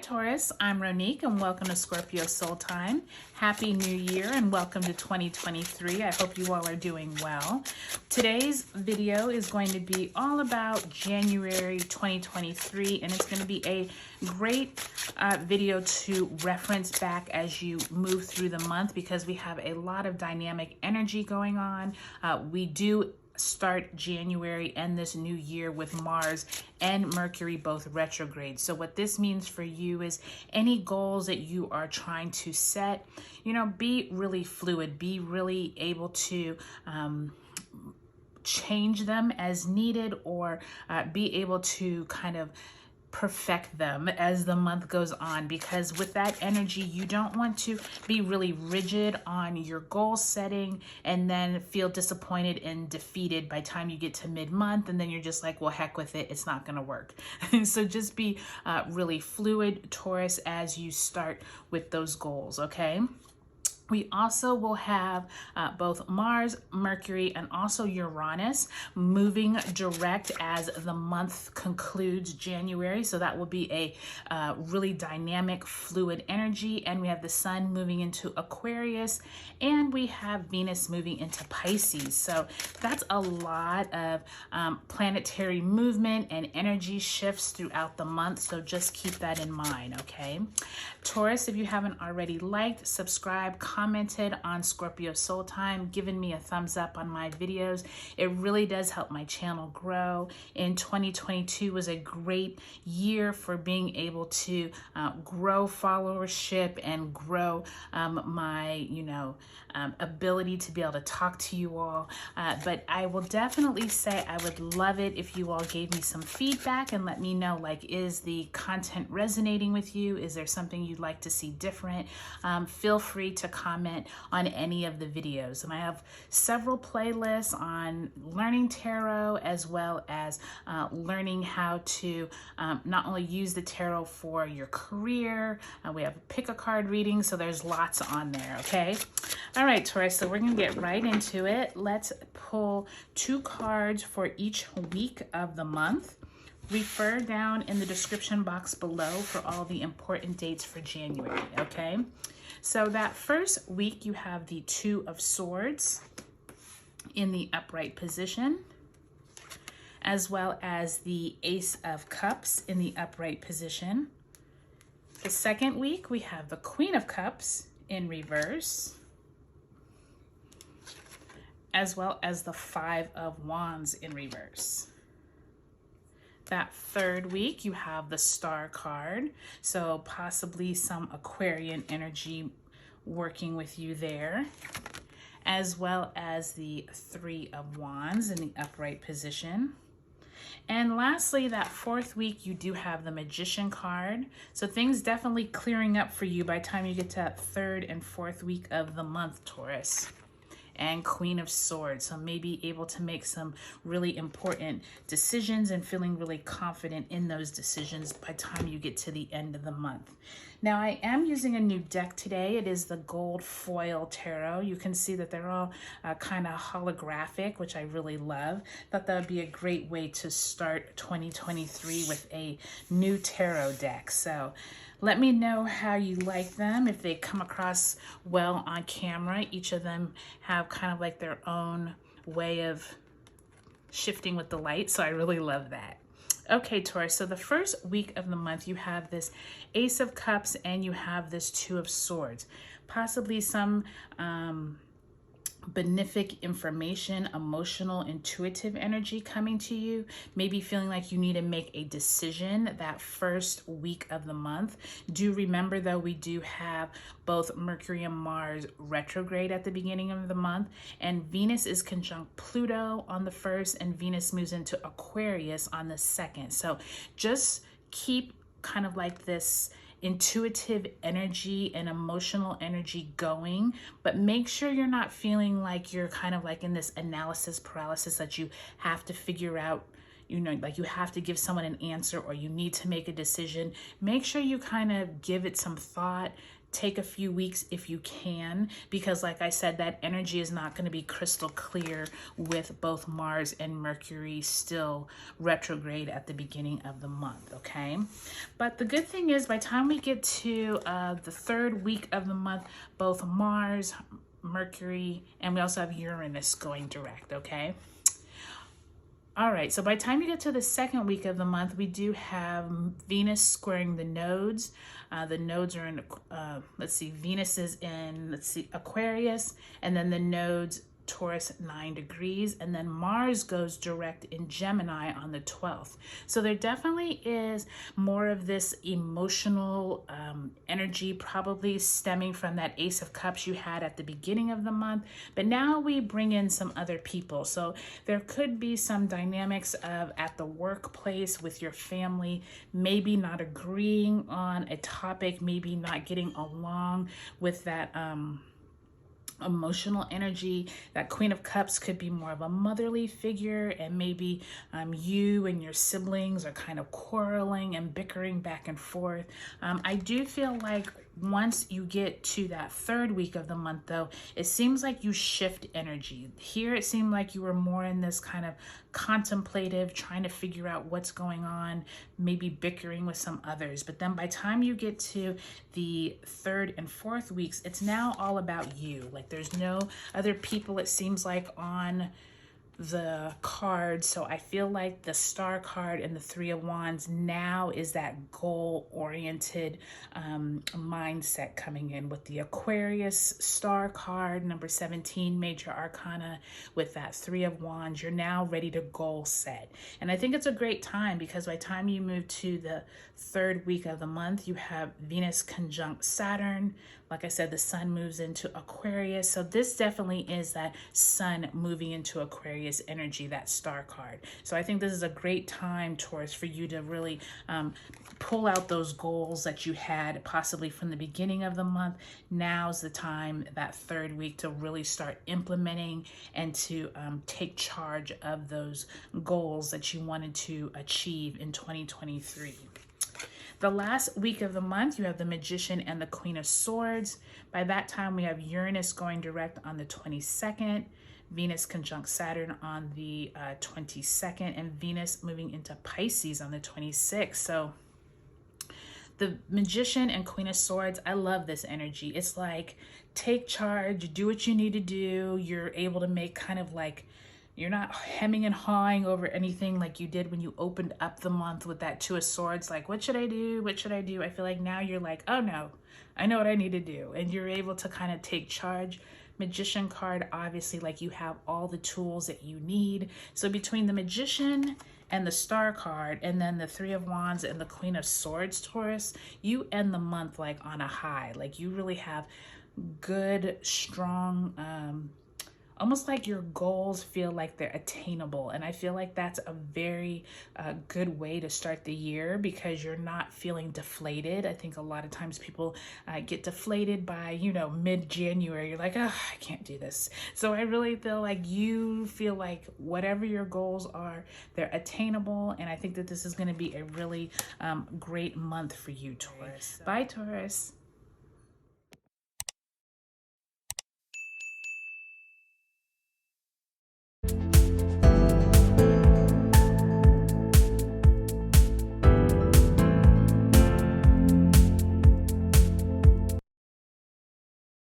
Taurus, I'm Ronique and welcome to Scorpio Soul Time. Happy New Year and welcome to 2023. I hope you all are doing well. Today's video is going to be all about January 2023, and it's going to be a great video to reference back as you move through the month because we have a lot of dynamic energy going on. We do start January and this new year with Mars and Mercury both retrograde. So what this means for you is any goals that you are trying to set, be really fluid, be really able to change them as needed, or be able to kind of perfect them as the month goes on, because with that energy you don't want to be really rigid on your goal setting and then feel disappointed and defeated by the time you get to mid-month, and then you're just like, well, heck with it, it's not going to work. So just be really fluid, Taurus, as you start with those goals. Okay, we also will have both Mars, Mercury, and also Uranus moving direct as the month concludes January. So that will be a really dynamic, fluid energy. And we have the Sun moving into Aquarius, and we have Venus moving into Pisces. So that's a lot of planetary movement and energy shifts throughout the month. So just keep that in mind, okay? Taurus, if you haven't already liked, subscribe, commented on Scorpio Soul Time, given me a thumbs up on my videos, it really does help my channel grow. In 2022 was a great year for being able to grow followership and grow my ability to be able to talk to you all, but I will definitely say I would love it if you all gave me some feedback and let me know, like, is the content resonating with you? Is there something you'd like to see different? Feel free to comment on any of the videos, and I have several playlists on learning tarot as well as learning how to not only use the tarot for your career. We have pick a card reading, so there's lots on there. Okay, all right, Taurus, so we're gonna get right into it. Let's pull 2 cards for each week of the month. Refer down in the description box below for all the important dates for January, okay? So that first week, you have the 2 of Swords in the upright position, as well as the Ace of Cups in the upright position. The second week, we have the Queen of Cups in reverse, as well as the 5 of Wands in reverse. That third week, you have the Star card, so possibly some Aquarian energy working with you there, as well as the 3 of Wands in the upright position. And lastly, that fourth week, you do have the Magician card, so things definitely clearing up for you by the time you get to that third and fourth week of the month, Taurus. And Queen of Swords, so maybe able to make some really important decisions and feeling really confident in those decisions by the time you get to the end of the month. Now, I am using a new deck today. It is the Gold Foil Tarot. You can see that they're all kind of holographic, which I really love. Thought that would be a great way to start 2023 with a new tarot deck. So let me know how you like them, if they come across well on camera. Each of them have kind of like their own way of shifting with the light, so I really love that. Okay, Taurus, so the first week of the month, you have this Ace of Cups and you have this 2 of Swords. Possibly some benefic information, emotional, intuitive energy coming to you, maybe feeling like you need to make a decision that first week of the month. Do remember, though, we do have both Mercury and Mars retrograde at the beginning of the month, and Venus is conjunct Pluto on the 1st, and Venus moves into Aquarius on the 2nd. So just keep kind of like this intuitive energy and emotional energy going, but make sure you're not feeling like you're kind of like in this analysis paralysis that you have to figure out, like you have to give someone an answer or you need to make a decision. Make sure you kind of give it some thought, take a few weeks if you can, because like I said, that energy is not going to be crystal clear with both Mars and Mercury still retrograde at the beginning of the month, okay? But the good thing is by the time we get to the third week of the month, both Mars, Mercury, and we also have Uranus going direct, okay? All right, so by the time you get to the second week of the month, we do have Venus squaring the nodes. The nodes are in, let's see, Venus is in, Aquarius, and then the nodes, Taurus, 9 degrees, and then Mars goes direct in Gemini on the 12th. So there definitely is more of this emotional energy, probably stemming from that Ace of Cups you had at the beginning of the month, but now we bring in some other people. So there could be some dynamics of at the workplace with your family, maybe not agreeing on a topic, maybe not getting along with that emotional energy. That Queen of Cups could be more of a motherly figure, and maybe you and your siblings are kind of quarreling and bickering back and forth. I do feel like once you get to that third week of the month, though, it seems like you shift energy. Here it seemed like you were more in this kind of contemplative, trying to figure out what's going on, maybe bickering with some others. But then by the time you get to the third and fourth weeks, it's now all about you. Like there's no other people, it seems like, on the card. So I feel like the Star card and the Three of Wands now is that goal-oriented mindset coming in with the Aquarius Star card, number 17, Major Arcana, with that Three of Wands. You're now ready to goal set. And I think it's a great time because by the time you move to the third week of the month, you have Venus conjunct Saturn. Like I said, the sun moves into Aquarius. So this definitely is that sun moving into Aquarius energy, that Star card. So I think this is a great time, Taurus, for you to really pull out those goals that you had possibly from the beginning of the month. Now's the time, that third week, to really start implementing and to take charge of those goals that you wanted to achieve in 2023. The last week of the month, you have the Magician and the Queen of Swords. By that time, we have Uranus going direct on the 22nd, Venus conjunct Saturn on the 22nd, and Venus moving into Pisces on the 26th. So the Magician and Queen of Swords, I love this energy. It's like, take charge, do what you need to do. You're able to make kind of like, you're not hemming and hawing over anything like you did when you opened up the month with that Two of Swords. Like, what should I do? What should I do? I feel like now you're like, oh no, I know what I need to do. And you're able to kind of take charge. Magician card, obviously, like you have all the tools that you need. So between the Magician and the Star card, and then the Three of Wands and the Queen of Swords, Taurus, you end the month like on a high. Like you really have good, strong, almost like your goals feel like they're attainable. And I feel like that's a very good way to start the year because you're not feeling deflated. I think a lot of times people get deflated by, you know, mid-January. You're like, oh, I can't do this. So I really feel like you feel like whatever your goals are, they're attainable. And I think that this is going to be a really great month for you, Taurus. Bye, Taurus.